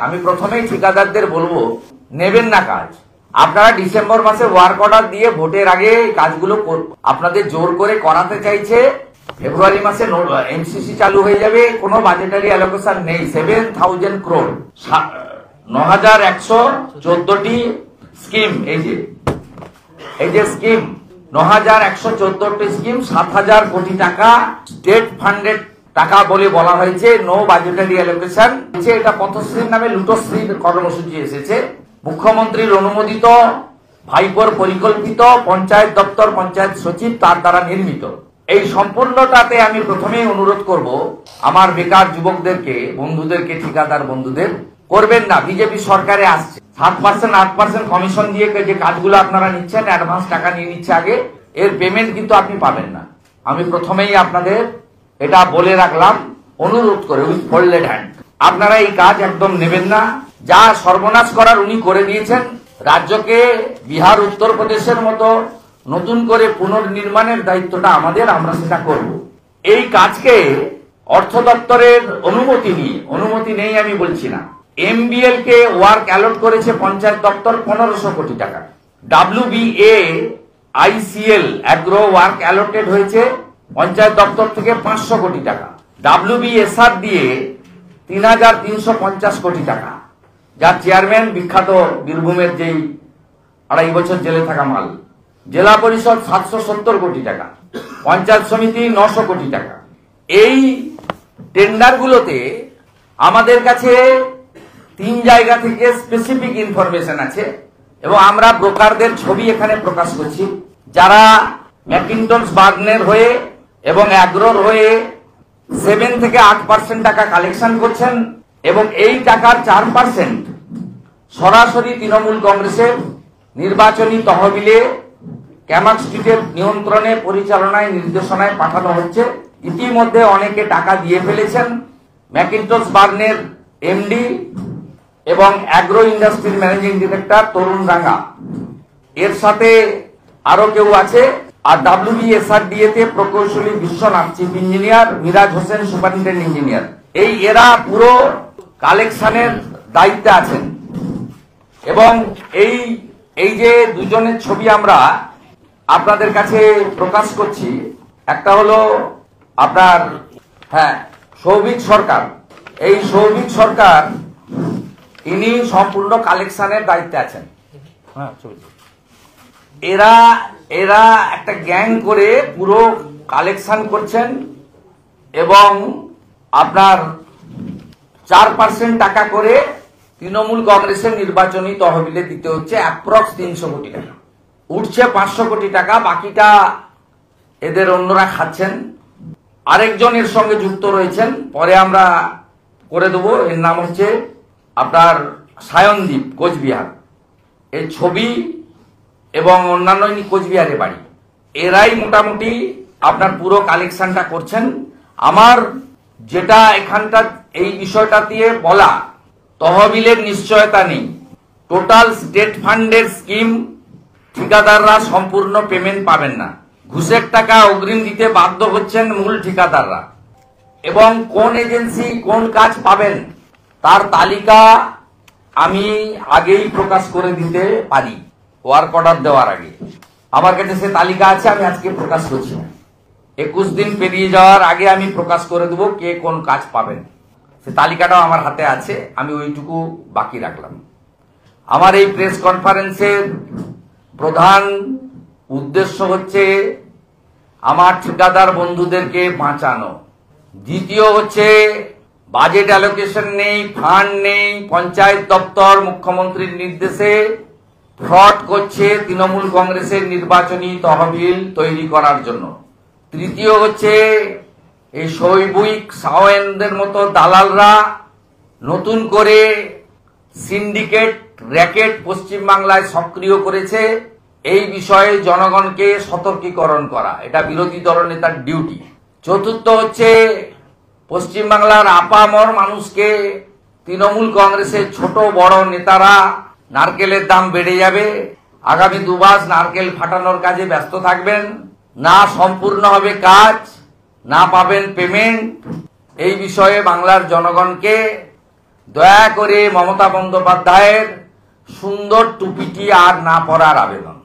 আমি প্রথমেই ঠিকাদারদের বলবো, নেবেন না কাজ। আপনারা ডিসেম্বর মাসে ওয়ার্ক অর্ডার দিয়ে ভোটের আগে কাজগুলো আপনাদের জোর করে করাতে চাইছে। ফেব্রুয়ারি মাসে এমসিসি চালু হয়ে যাবে, কোনো বাজেটারি অ্যালোকেশন নেই। 7,000 crore, 9,114টি স্কিম, এই যে স্কিম 9,114টি স্কিম, 7,000 কোটি টাকা স্টেট ফান্ডেড টাকা বলে বলা হয়েছে, নো বাজেটারি অ্যালোকেশন। এটা পথশ্রীর নামে লুটোশ্রীর কর্মসূচি এসেছে। মুখ্যমন্ত্রীর অনুমোদিত, ভাইপোর পরিকল্পিত, পঞ্চায়েত দপ্তর, পঞ্চায়েত সচিব তার দ্বারা নির্মিত। এই সম্পূর্ণটাতে আমি প্রথমেই অনুরোধ করব আমার বেকার যুবকদেরকে, বন্ধুদেরকে, ঠিকাদার বন্ধুদের, করবেন না। বিজেপি সরকারে আসছে 7%, 8% কমিশন দিয়ে যে কাজগুলো আপনারা নিচ্ছেন, অ্যাডভান্স টাকা নিয়ে নিচ্ছে আগে, এর পেমেন্ট কিন্তু আপনি পাবেন না। আমি প্রথমেই আপনাদের এটা বলে রাখলাম, অনুরোধ করে, উইথ ফোল্ডেড হ্যান্ড, আপনারা এই কাজ একদম নেবেন না। যা সর্বনাশ করার উনি করে দিয়েছেন। রাজ্যকে বিহার, উত্তরপ্রদেশের মতো নতুন করে পুনর্নির্মাণের দায়িত্বটা আমাদের, আমরা সেটা করব। এই কাজকে অর্থ দপ্তরের অনুমতি নেই আমি বলছি না। MBL কে ওয়ার্ক অ্যালট করেছে পঞ্চায়েত দপ্তর 1,500 কোটি টাকা। WBAICL অ্যাগ্রো ওয়ার্ক অ্যালটেড হয়েছে পঞ্চায়েত দপ্তর থেকে 500 কোটি টাকা। WBSR দিয়ে 3,350 কোটি টাকা, যার চেয়ারম্যান বিখ্যাত বীরভূমের যেই 2.5 বছর জেলে থাকা মাল। জেলা পরিষদ 770 কোটি টাকা, পঞ্চায়েত সমিতি 900 কোটি টাকা। এই টেন্ডারগুলোতে আমাদের কাছে 3 জায়গা থেকে স্পেসিফিক ইনফরমেশন আছে এবং আমরা ব্রোকারদের ছবি এখানে প্রকাশ করছি, যারা ম্যাকিন্টনস বার্নের হয়ে এবং অ্যাগ্রোর হয়ে 7 থেকে 8% টাকা কালেকশন করছেন এবং এই টাকার 4% সরাসরি তৃণমূল কংগ্রেসের নির্বাচনী তহবিলে ক্যামাক স্ট্রিটের নিয়ন্ত্রণে, পরিচালনায়, নির্দেশনায় পাঠানো হচ্ছে। ইতিমধ্যে অনেকে টাকা দিয়ে ফেলেছেন। ম্যাকিন্টনস বার্নের MD এবং অ্যাগ্রো ইন্ডাস্ট্রির ম্যানেজিং ডিরেক্টর তরুণ রাঙ্গা, এর সাথে আরো কেউ আছে। আর WBSRDA তে প্রকৌশলী Biswanath, chief engineer, Miraj Hossain, superintendent engineer. এরা পুরো কালেকশনের দায়িত্বে আছেন। এবং এই যে দুজনের ছবি আমরা আপনাদের কাছে প্রকাশ করছি, একটা হলো আপনার সৌভিক সরকার। এই সৌভিক সরকার, ইনি সম্পূর্ণ কালেকশনের দায়িত্বে আছেন। এরা একটা গ্যাং করে পুরো কালেকশন করছেন এবং আপনার 4% টাকা করে তৃণমূল কংগ্রেসের নির্বাচনী তহবিলে দিতে হচ্ছে। অ্যাপ্রক্স 300 কোটি টাকা উঠছে, 500 কোটি টাকা বাকিটা এদের অন্যরা খাচ্ছেন। আরেকজন এর সঙ্গে যুক্ত রয়েছেন, পরে আমরা করে দেবো। এর নাম হচ্ছে আপনার সায়নদীপ, কোচবিহার। এই ছবি এবং অন্যান্য কোচবিহারে বাড়ি। এরাই মোটামুটি আপনার পুরো কালেকশনটা করছেন। আমার যেটা এখানটা এই বিষয়টা দিয়ে বলা, তহবিলের নিশ্চয়তা নেই। টোটাল স্টেট ফান্ডের স্কিম ঠিকাদাররা সম্পূর্ণ পেমেন্ট পাবেন না। ঘুষের টাকা অগ্রিম দিতে বাধ্য হচ্ছেন মূল ঠিকাদাররা। এবং কোন এজেন্সি কোন কাজ পাবেন তার তালিকা আমি আগেই প্রকাশ করে দিতে পারি, ওয়ার্ক অর্ডার দেওয়ার আগে। আমার কাছে সে তালিকা আছে, আমি আজকে প্রকাশ করছি না। 21 দিন পেরিয়ে যাওয়ার আগে আমি প্রকাশ করে দেবো কে কোন কাজ পাবেন। সে তালিকাটাও আমার হাতে আছে, আমি ওইটুকু বাকি রাখলাম। আমার এই প্রেস কনফারেন্সের প্রধান উদ্দেশ্য হচ্ছে আমার ঠিকাদার বন্ধুদেরকে বাঁচানো। দ্বিতীয় হচ্ছে বাজেট অ্যালোকেশন নেই, ফান্ড নেই, পঞ্চায়েত দপ্তর মুখ্যমন্ত্রীর নির্দেশে ফ্রড করছে তৃণমূল কংগ্রেসের নির্বাচনী তহবিল তৈরি করার জন্য। তৃতীয় হচ্ছে এই শৈবিক সাওয়েনদের মতো দালালরা নতুন করে সিন্ডিকেট র্যাকেট পশ্চিমবাংলায় সক্রিয় করেছে। এই বিষয়ে জনগণকে সতর্কীকরণ করা, এটা বিরোধী দলনেতার ডিউটি। চতুর্থ হচ্ছে পশ্চিমবাংলার আপামর মানুষকে তৃণমূল কংগ্রেসের ছোট বড় নেতারা, নারকেলের দাম বেড়ে যাবে, আগামী 2 মাস নারকেল ফাটানোর কাজে ব্যস্ত থাকবেন, না সম্পূর্ণ হবে কাজ, না পাবেন পেমেন্ট। এই বিষয়ে বাংলার জনগণকে দয়া করে মমতা বন্দ্যোপাধ্যায়ের সুন্দর টুপিটি আর না পরার আবেদন।